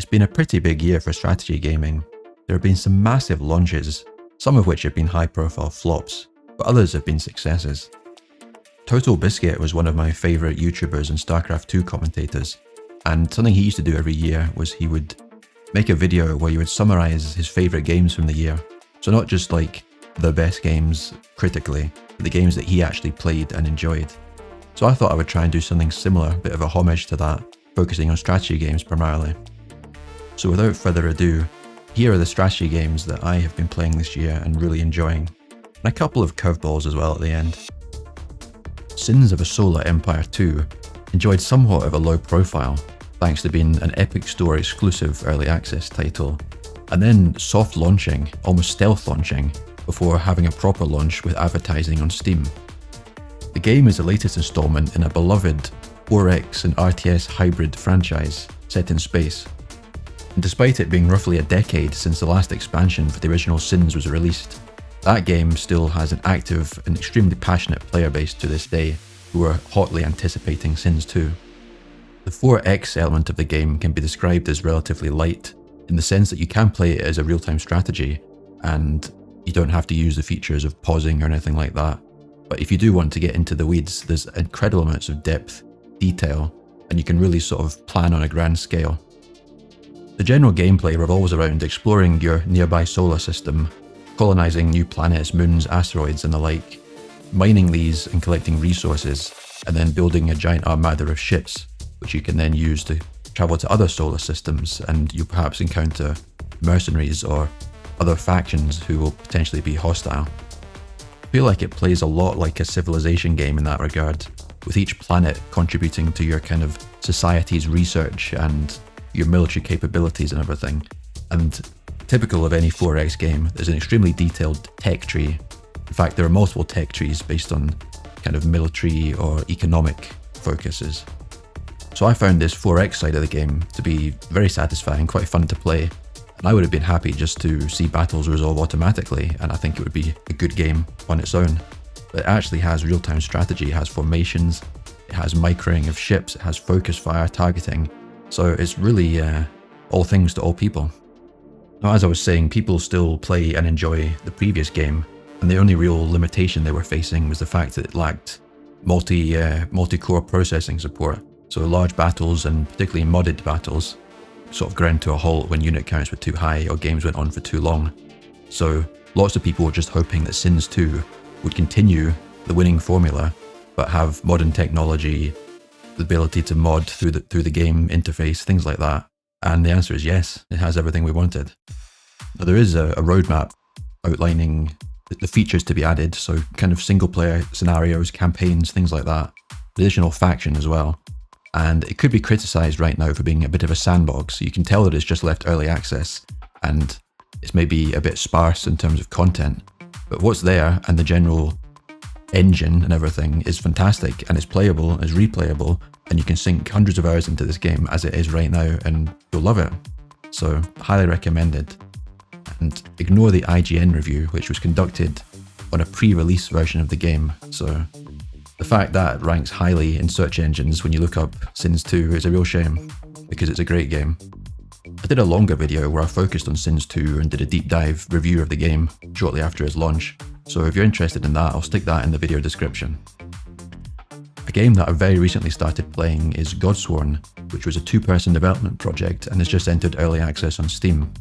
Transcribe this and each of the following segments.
It's been a pretty big year for strategy gaming. There have been some massive launches, some of which have been high-profile flops, but others have been successes. Total Biscuit was one of my favourite YouTubers and StarCraft 2 commentators, and something he used to do every year was he would make a video where he would summarise his favourite games from the year. So not just like the best games critically, but the games that he actually played and enjoyed. So I thought I would try and do something similar, a bit of a homage to that, focusing on strategy games primarily. So without further ado, here are the strategy games that I have been playing this year and really enjoying, and a couple of curveballs as well at the end. Sins of a Solar Empire 2 enjoyed somewhat of a low profile, thanks to being an Epic Store exclusive early access title, and then soft launching, almost stealth launching, before having a proper launch with advertising on Steam. The game is the latest installment in a beloved 4X and RTS hybrid franchise set in space. And despite it being roughly a decade since the last expansion for the original Sins was released, that game still has an active and extremely passionate player base to this day who are hotly anticipating Sins 2. The 4X element of the game can be described as relatively light, in the sense that you can play it as a real-time strategy, and you don't have to use the features of pausing or anything like that. But if you do want to get into the weeds, there's incredible amounts of depth, detail, and you can really sort of plan on a grand scale. The general gameplay revolves around exploring your nearby solar system, colonising new planets, moons, asteroids and the like, mining these and collecting resources, and then building a giant armada of ships, which you can then use to travel to other solar systems, and you perhaps encounter mercenaries or other factions who will potentially be hostile. I feel like it plays a lot like a civilization game in that regard, with each planet contributing to your kind of society's research and your military capabilities and everything. And typical of any 4X game, there's an extremely detailed tech tree. In fact, there are multiple tech trees based on kind of military or economic focuses. So I found this 4X side of the game to be very satisfying, quite fun to play, and I would have been happy just to see battles resolve automatically, and I think it would be a good game on its own. But it actually has real-time strategy, it has formations, it has microing of ships, it has focus fire targeting, so it's really all things to all people. Now, as I was saying, people still play and enjoy the previous game, and the only real limitation they were facing was the fact that it lacked multi-core processing support. So large battles, and particularly modded battles, sort of ground to a halt when unit counts were too high or games went on for too long. So lots of people were just hoping that Sins 2 would continue the winning formula, but have modern technology, the ability to mod through the game interface, things like that. And the answer is yes, it has everything we wanted. Now, there is a roadmap outlining the features to be added, so kind of single player scenarios, campaigns, things like that. Additional faction as well. And it could be criticised right now for being a bit of a sandbox. You can tell that it's just left early access and it's maybe a bit sparse in terms of content. But what's there and the general engine and everything is fantastic, and it's playable, it's replayable, and you can sink hundreds of hours into this game as it is right now and you'll love it. So highly recommended. And ignore the IGN review, which was conducted on a pre-release version of the game. So the fact that it ranks highly in search engines when you look up Sins 2 is a real shame, because it's a great game. I did a longer video where I focused on Sins 2 and did a deep dive review of the game shortly after its launch, so if you're interested in that, I'll stick that in the video description. A game that I very recently started playing is Godsworn, which was a 2-person development project and has just entered early access on Steam.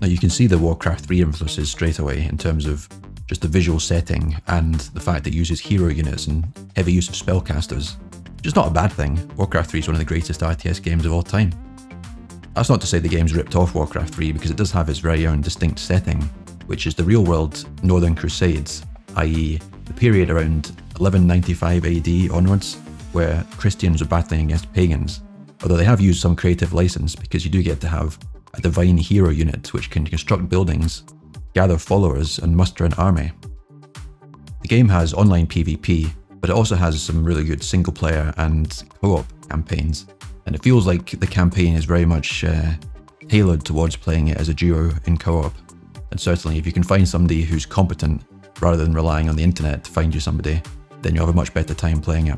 Now you can see the Warcraft 3 influences straight away in terms of just the visual setting and the fact that it uses hero units and heavy use of spellcasters, which is not a bad thing. Warcraft 3 is one of the greatest RTS games of all time. That's not to say the game's ripped off Warcraft 3, because it does have its very own distinct setting, which is the real-world Northern Crusades, i.e. the period around 1195 AD onwards, where Christians were battling against pagans, although they have used some creative license because you do get to have a divine hero unit which can construct buildings, gather followers and muster an army. The game has online PvP, but it also has some really good single player and co-op campaigns, and it feels like the campaign is very much tailored towards playing it as a duo in co-op. And certainly if you can find somebody who's competent rather than relying on the internet to find you somebody, then you'll have a much better time playing it.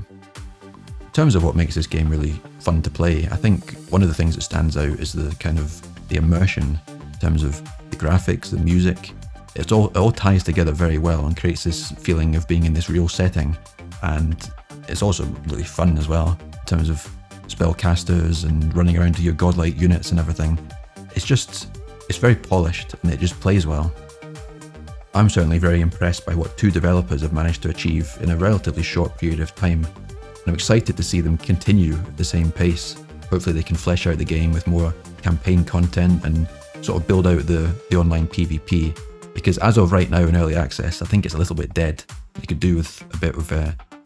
In terms of what makes this game really fun to play, I think one of the things that stands out is the immersion in terms of the graphics, the music. It all ties together very well and creates this feeling of being in this real setting. And it's also really fun as well in terms of spellcasters and running around to your godlike units and everything. It's very polished and it just plays well. I'm certainly very impressed by what two developers have managed to achieve in a relatively short period of time. And I'm excited to see them continue at the same pace. Hopefully they can flesh out the game with more campaign content and sort of build out the online PvP. Because as of right now in early access, I think it's a little bit dead. You could do with a bit of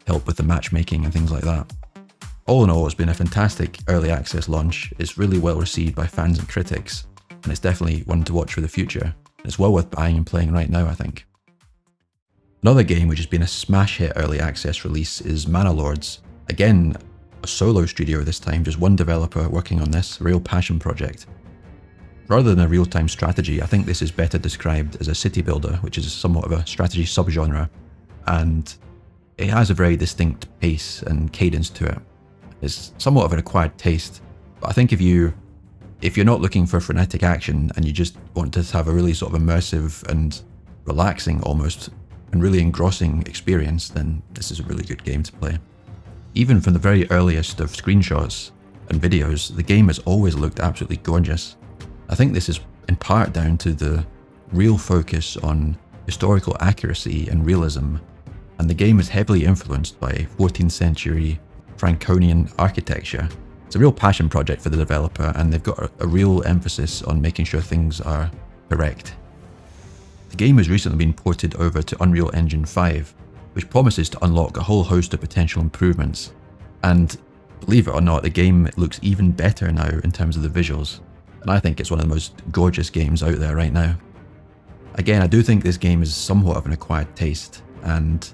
help with the matchmaking and things like that. All in all, it's been a fantastic early access launch. It's really well received by fans and critics, and it's definitely one to watch for the future. It's well worth buying and playing right now, I think. Another game which has been a smash hit early access release is Manor Lords. Again, a solo studio this time, just one developer working on this, a real passion project. Rather than a real-time strategy, I think this is better described as a city builder, which is somewhat of a strategy subgenre, and it has a very distinct pace and cadence to it. It's somewhat of an acquired taste, but I think if you're not looking for frenetic action and you just want to have a really sort of immersive and relaxing almost and really engrossing experience, then this is a really good game to play. Even from the very earliest of screenshots and videos, the game has always looked absolutely gorgeous. I think this is in part down to the real focus on historical accuracy and realism, and the game is heavily influenced by 14th century Franconian architecture. It's a real passion project for the developer, and they've got a real emphasis on making sure things are correct. The game has recently been ported over to Unreal Engine 5, which promises to unlock a whole host of potential improvements. And believe it or not, the game looks even better now in terms of the visuals. And I think it's one of the most gorgeous games out there right now. Again, I do think this game is somewhat of an acquired taste, and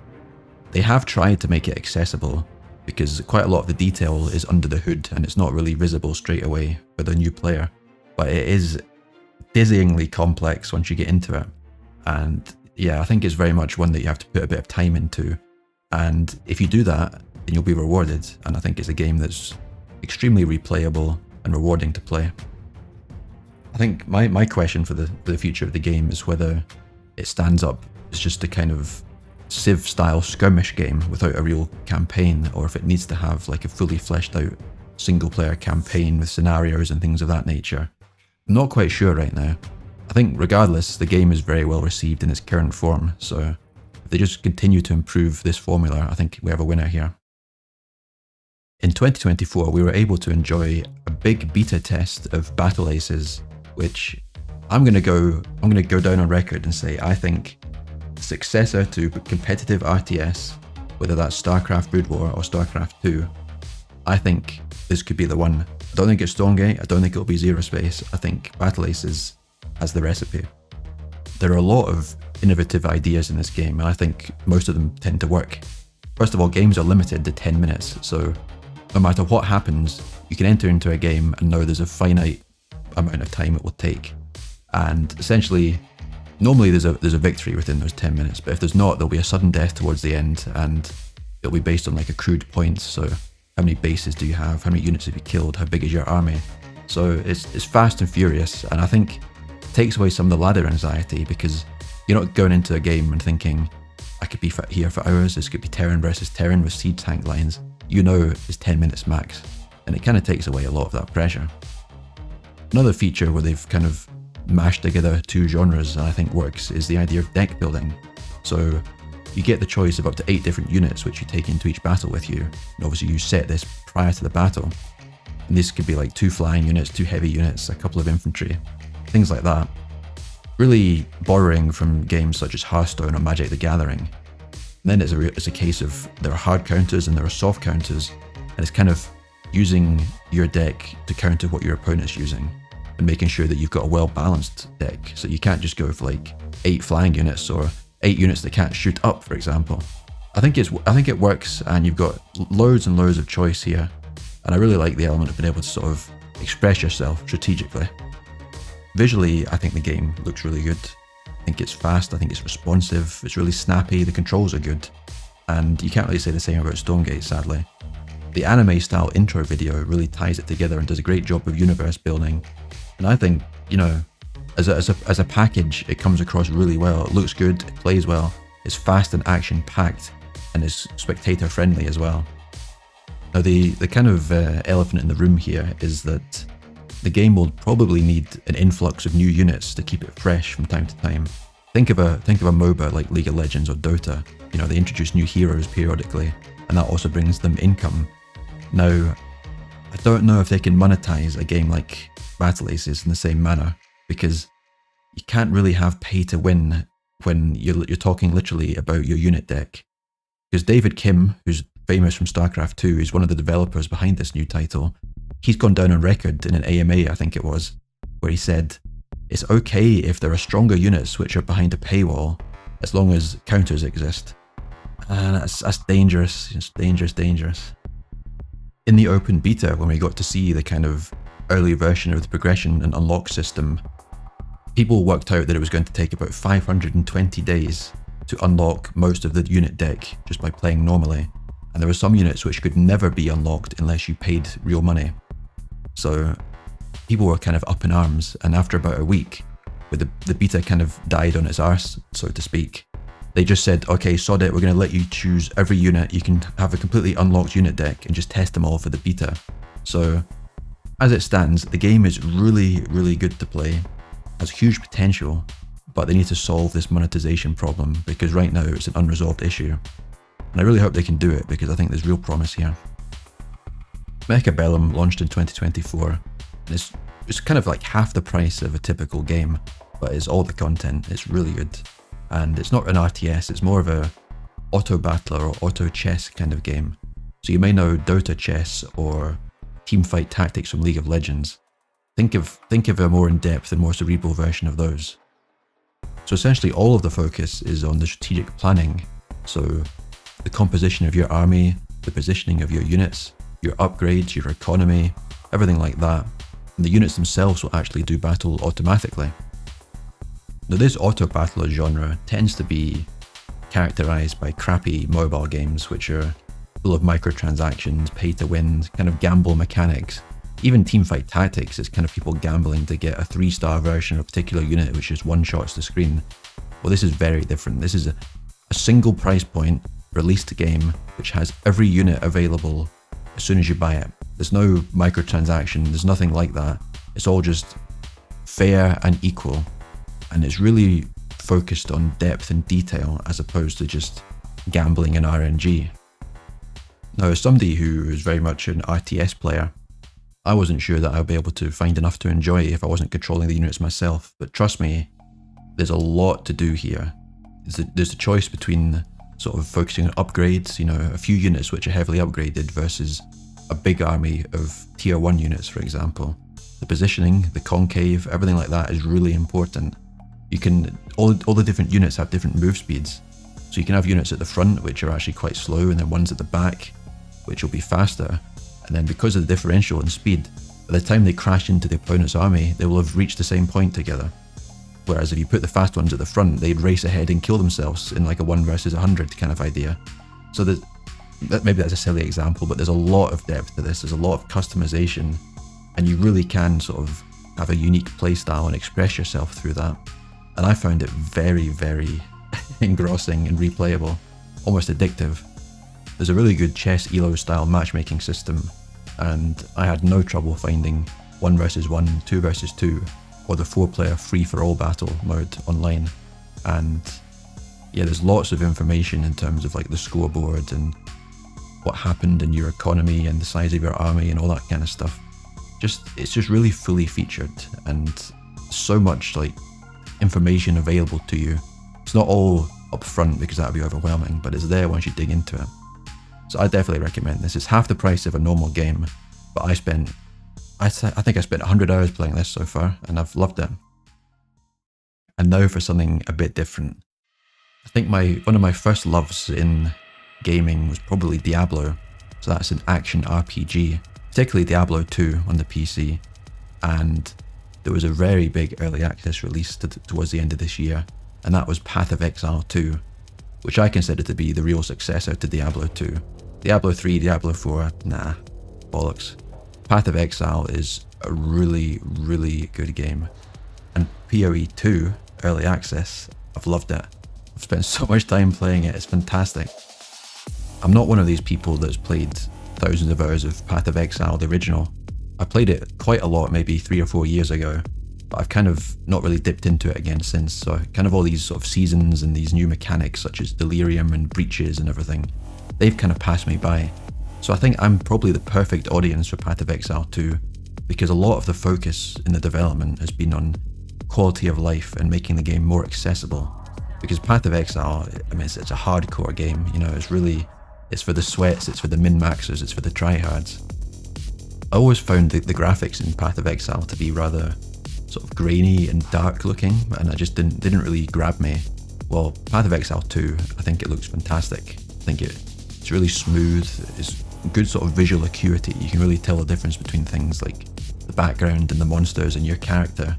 they have tried to make it accessible because quite a lot of the detail is under the hood and it's not really visible straight away for the new player. But it is dizzyingly complex once you get into it. And yeah, I think it's very much one that you have to put a bit of time into. And if you do that, then you'll be rewarded. And I think it's a game that's extremely replayable and rewarding to play. I think my question for the future of the game is whether it stands up as just a kind of Civ-style skirmish game without a real campaign, or if it needs to have like a fully fleshed out single-player campaign with scenarios and things of that nature. I'm not quite sure right now. I think regardless, the game is very well received in its current form, so if they just continue to improve this formula, I think we have a winner here. In 2024, we were able to enjoy a big beta test of Battle Aces, which I'm gonna go down on record and say I think the successor to competitive RTS, whether that's StarCraft Brood War or StarCraft 2, I think this could be the one. I don't think it's Stonegate, I don't think it'll be Zero Space, I think Battle Aces has the recipe. There are a lot of innovative ideas in this game, and I think most of them tend to work. First of all, games are limited to 10 minutes, so no matter what happens, you can enter into a game and know there's a finite amount of time it will take. And essentially, normally there's a victory within those 10 minutes, but if there's not, there'll be a sudden death towards the end, and it'll be based on like accrued points. So how many bases do you have? How many units have you killed? How big is your army? So it's fast and furious, and I think it takes away some of the ladder anxiety, because you're not going into a game and thinking, I could be here for hours, this could be Terran versus Terran with siege tank lines. You know it's 10 minutes max, and it kind of takes away a lot of that pressure. Another feature where they've kind of mashed together two genres and I think works is the idea of deck building. So you get the choice of up to 8 different units which you take into each battle with you, and obviously you set this prior to the battle. And this could be like 2 flying units, 2 heavy units, a couple of infantry, things like that. Really borrowing from games such as Hearthstone or Magic the Gathering. And then it's a case of there are hard counters and there are soft counters, and it's kind of using your deck to counter what your opponent's using and making sure that you've got a well-balanced deck. So you can't just go for like 8 flying units or 8 units that can't shoot up, for example. I think it works, and you've got loads and loads of choice here. And I really like the element of being able to sort of express yourself strategically. Visually, I think the game looks really good. I think it's fast, I think it's responsive, it's really snappy, the controls are good. And you can't really say the same about Stonegate, sadly. the anime style intro video really ties it together and does a great job of universe building. And I think, you know, as a package, it comes across really well. It looks good, it plays well, it's fast and action packed, and is spectator friendly as well. Now the kind of elephant in the room here is that the game will probably need an influx of new units to keep it fresh from time to time. Think of a MOBA like League of Legends or Dota. You know, they introduce new heroes periodically, and that also brings them income. Now, I don't know if they can monetize a game like Battle Aces in the same manner, because you can't really have pay to win when you're talking literally about your unit deck. Because David Kim, who's famous from StarCraft 2, is one of the developers behind this new title. He's gone down on record in an AMA, I think it was, where he said, it's okay if there are stronger units which are behind a paywall, as long as counters exist. And that's dangerous. It's dangerous. In the open beta, when we got to see the kind of early version of the progression and unlock system, people worked out that it was going to take about 520 days to unlock most of the unit deck just by playing normally. And there were some units which could never be unlocked unless you paid real money. So people were kind of up in arms, and after about a week, where the beta kind of died on its arse, so to speak, they just said, okay, sod it, we're going to let you choose every unit. You can have a completely unlocked unit deck and just test them all for the beta. So as it stands, the game is really, really good to play, has huge potential, but they need to solve this monetization problem, because right now it's an unresolved issue. And I really hope they can do it, because I think there's real promise here. Mechabellum launched in 2024, and it's kind of like half the price of a typical game, but it's all the content. It's really good. And it's not an RTS, it's more of a auto battler or auto chess kind of game. So you may know Dota chess or teamfight tactics from League of Legends. Think of a more in-depth and more cerebral version of those. So essentially all of the focus is on the strategic planning. So the composition of your army, the positioning of your units, your upgrades, your economy, everything like that. And the units themselves will actually do battle automatically. Now this auto battler genre tends to be characterized by crappy mobile games which are full of microtransactions, pay to win, kind of gamble mechanics. Even teamfight tactics is kind of people gambling to get a 3-star version of a particular unit which just one-shots the screen. Well, this is very different. This is a single price point released game which has every unit available as soon as you buy it. There's no microtransaction, there's nothing like that. It's all just fair and equal. And it's really focused on depth and detail as opposed to just gambling and RNG. Now, as somebody who is very much an RTS player, I wasn't sure that I would be able to find enough to enjoy if I wasn't controlling the units myself, but trust me, there's a lot to do here. There's a choice between sort of focusing on upgrades, you know, a few units which are heavily upgraded versus a big army of tier 1 units, for example. The positioning, the concave, everything like that is really important. You can, all the different units have different move speeds. So you can have units at the front which are actually quite slow, and then ones at the back which will be faster. And then because of the differential in speed, by the time they crash into the opponent's army, they will have reached the same point together. Whereas if you put the fast ones at the front, they'd race ahead and kill themselves in like a 1 versus 100 kind of idea. So maybe that's a silly example, but there's a lot of depth to this. There's a lot of customization, and you really can sort of have a unique playstyle and express yourself through that. And I found it very, very engrossing and replayable, almost addictive. There's a really good chess ELO style matchmaking system, and I had no trouble finding 1 versus 1, 2 versus 2, or the 4-player free-for-all battle mode online. And yeah, there's lots of information in terms of like the scoreboard and what happened in your economy and the size of your army and all that kind of stuff. It's just really fully featured, and so much like information available to you. It's not all up front because that would be overwhelming, but it's there once you dig into it. So I definitely recommend this. It's half the price of a normal game, but I think I spent 100 hours playing this so far, and I've loved it. And now for something a bit different. I think one of my first loves in gaming was probably Diablo. So that's an action RPG, particularly Diablo 2 on the PC. And there was a very big early access release towards the end of this year, and that was Path of Exile 2, which I consider to be the real successor to Diablo 2. Diablo 3, Diablo 4, nah, bollocks. Path of Exile is a really, really good game. And PoE 2, Early Access, I've loved it. I've spent so much time playing it, it's fantastic. I'm not one of these people that's played thousands of hours of Path of Exile, the original. I played it quite a lot, maybe 3 or 4 years ago, but I've kind of not really dipped into it again since, so kind of all these sort of seasons and these new mechanics such as Delirium and Breaches and everything, they've kind of passed me by. So I think I'm probably the perfect audience for Path of Exile 2, because a lot of the focus in the development has been on quality of life and making the game more accessible. Because Path of Exile, I mean, it's a hardcore game, you know, it's for the sweats, it's for the min-maxers, it's for the tryhards. I always found the graphics in Path of Exile to be rather sort of grainy and dark looking, and I just didn't really grab me. Well, Path of Exile 2, I think it looks fantastic. I think it's really smooth, it's good sort of visual acuity. You can really tell the difference between things like the background and the monsters and your character,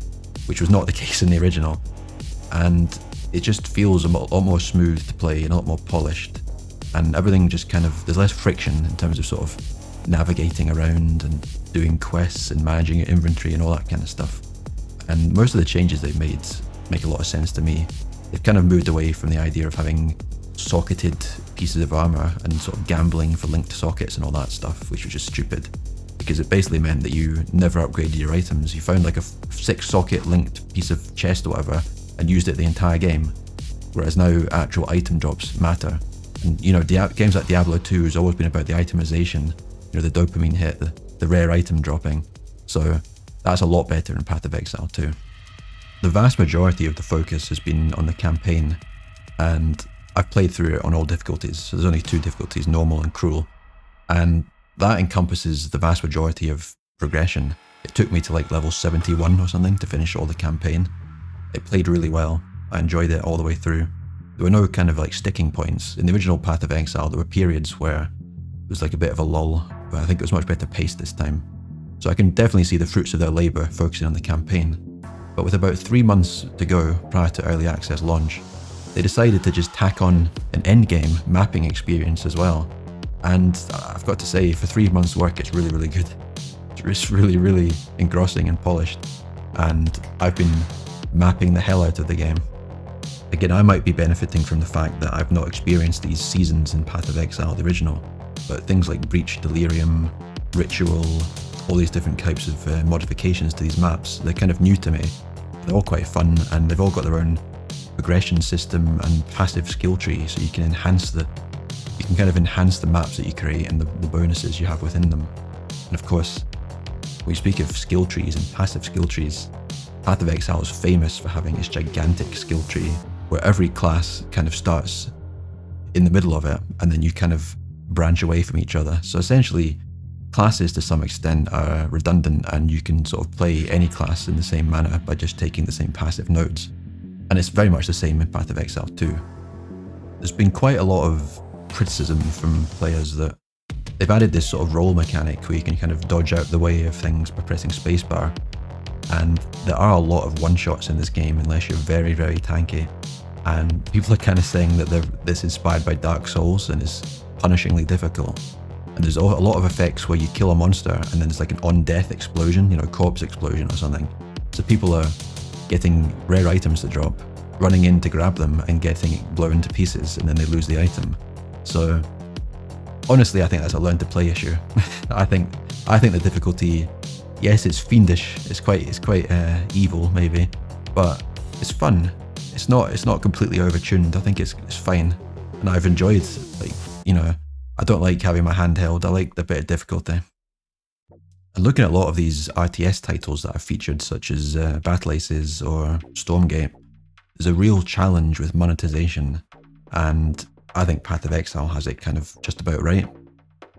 which was not the case in the original. And it just feels a lot more smooth to play and a lot more polished. And everything just kind of, there's less friction in terms of sort of navigating around and doing quests and managing your inventory and all that kind of stuff. And most of the changes they've made make a lot of sense to me. They've kind of moved away from the idea of having socketed pieces of armor and sort of gambling for linked sockets and all that stuff, which was just stupid, because it basically meant that you never upgraded your items. You found like a 6-socket linked piece of chest or whatever and used it the entire game, whereas now actual item drops matter. And you know, games like Diablo 2 has always been about the itemization, you know, the dopamine hit, the rare item dropping. So that's a lot better in Path of Exile 2. The vast majority of the focus has been on the campaign, and I've played through it on all difficulties. So there's only 2 difficulties, normal and cruel. And that encompasses the vast majority of progression. It took me to like level 71 or something to finish all the campaign. It played really well. I enjoyed it all the way through. There were no kind of like sticking points. In the original Path of Exile, there were periods where it was like a bit of a lull, but I think it was much better paced this time. So I can definitely see the fruits of their labour focusing on the campaign. But with about 3 months to go prior to early access launch, they decided to just tack on an endgame mapping experience as well. And I've got to say, for 3 months' work, it's really, really good. It's really, really engrossing and polished. And I've been mapping the hell out of the game. Again, I might be benefiting from the fact that I've not experienced these seasons in Path of Exile, the original, but things like Breach, Delirium, Ritual, all these different types of modifications to these maps, they're kind of new to me. They're all quite fun, and they've all got their own progression system and passive skill tree, so you can enhance the maps that you create and the bonuses you have within them. And of course, when you speak of skill trees and passive skill trees, Path of Exile is famous for having its gigantic skill tree, where every class kind of starts in the middle of it, and then you kind of branch away from each other. So essentially, classes to some extent are redundant, and you can sort of play any class in the same manner by just taking the same passive nodes. And it's very much the same in Path of Exile 2. There's been quite a lot of criticism from players that they've added this sort of roll mechanic where you can kind of dodge out the way of things by pressing spacebar. And there are a lot of one-shots in this game unless you're very, very tanky. And people are kind of saying that this is inspired by Dark Souls and is punishingly difficult. And there's a lot of effects where you kill a monster and then there's like an on-death explosion, you know, corpse explosion or something. So people are getting rare items to drop, running in to grab them and getting it blown to pieces, and then they lose the item. So honestly, I think that's a learn to play issue. I think the difficulty, yes, it's fiendish, it's quite evil maybe, but it's fun. It's not completely overtuned. I think it's fine, and I've enjoyed, like, you know, I don't like having my hand held. I like the bit of difficulty. And looking at a lot of these RTS titles that I've featured, such as Battle Aces or Stormgate, there's a real challenge with monetization, and I think Path of Exile has it kind of just about right.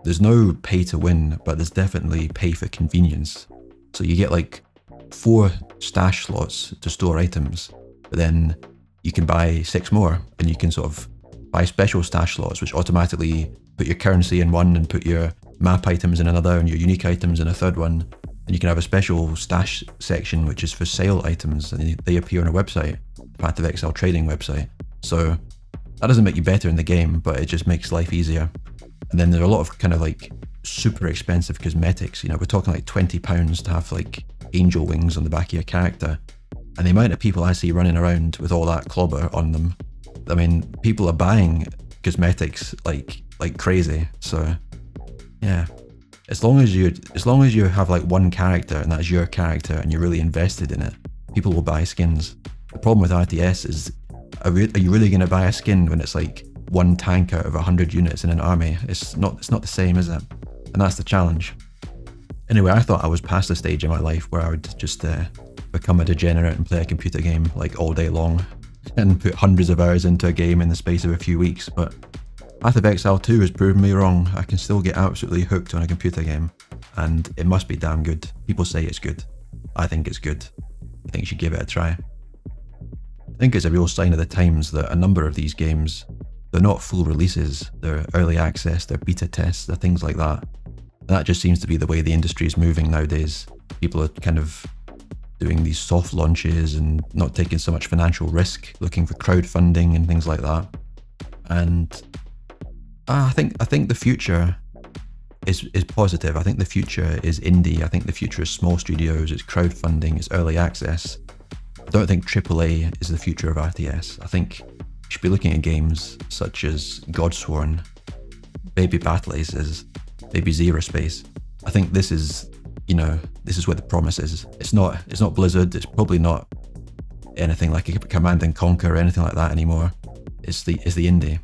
There's no pay to win, but there's definitely pay for convenience. So you get like 4 stash slots to store items, but then you can buy 6 more, and you can sort of buy special stash slots which automatically put your currency in one and put your map items in another and your unique items in a third one. And you can have a special stash section which is for sale items, and they appear on a website, the Path of Exile trading website. So that doesn't make you better in the game, but it just makes life easier. And then there are a lot of kind of like super expensive cosmetics. You know, we're talking like £20 to have like angel wings on the back of your character. And the amount of people I see running around with all that clobber on them, I mean, people are buying cosmetics like crazy. So yeah, as long as you have like one character and that's your character and you're really invested in it, people will buy skins. The problem with RTS is, are you really going to buy a skin when it's like one tank out of 100 units in an army? It's not the same, is it? And that's the challenge. Anyway, I thought I was past the stage in my life where I would just become a degenerate and play a computer game like all day long and put hundreds of hours into a game in the space of a few weeks, but Path of Exile 2 has proven me wrong. I can still get absolutely hooked on a computer game, and it must be damn good. People say it's good. I think it's good. I think you should give it a try. I think it's a real sign of the times that a number of these games, they're not full releases, they're early access, they're beta tests, they're things like that. And that just seems to be the way the industry is moving nowadays. People are kind of doing these soft launches and not taking so much financial risk, looking for crowdfunding and things like that. And I think the future is positive. I think the future is indie. I think the future is small studios, it's crowdfunding, it's early access. I don't think AAA is the future of RTS. I think you should be looking at games such as Godsworn, Baby Battle Aces, maybe Zero Space. I think this is where the promise is. It's not Blizzard, it's probably not anything like a Command and Conquer or anything like that anymore. It's the indie.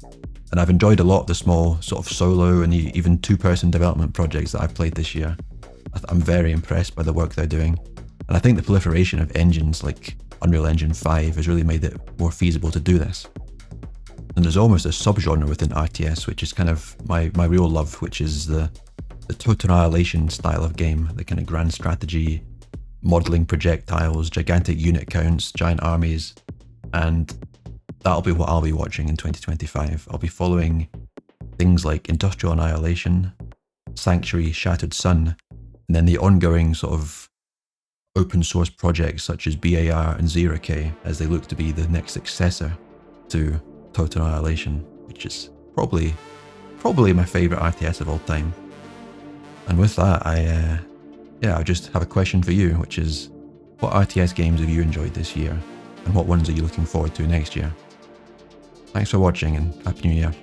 And I've enjoyed a lot of the small sort of solo and even two-person development projects that I've played this year. I'm very impressed by the work they're doing. And I think the proliferation of engines like Unreal Engine 5 has really made it more feasible to do this. And there's almost a subgenre within RTS, which is kind of my real love, which is the Total Annihilation style of game, the kind of grand strategy, modeling projectiles, gigantic unit counts, giant armies, and that'll be what I'll be watching in 2025. I'll be following things like Industrial Annihilation, Sanctuary, Shattered Sun, and then the ongoing sort of open source projects such as BAR and 0K as they look to be the next successor to Total Annihilation, which is probably my favourite RTS of all time. And with that, I just have a question for you, which is, what RTS games have you enjoyed this year, and what ones are you looking forward to next year? Thanks for watching, and Happy New Year.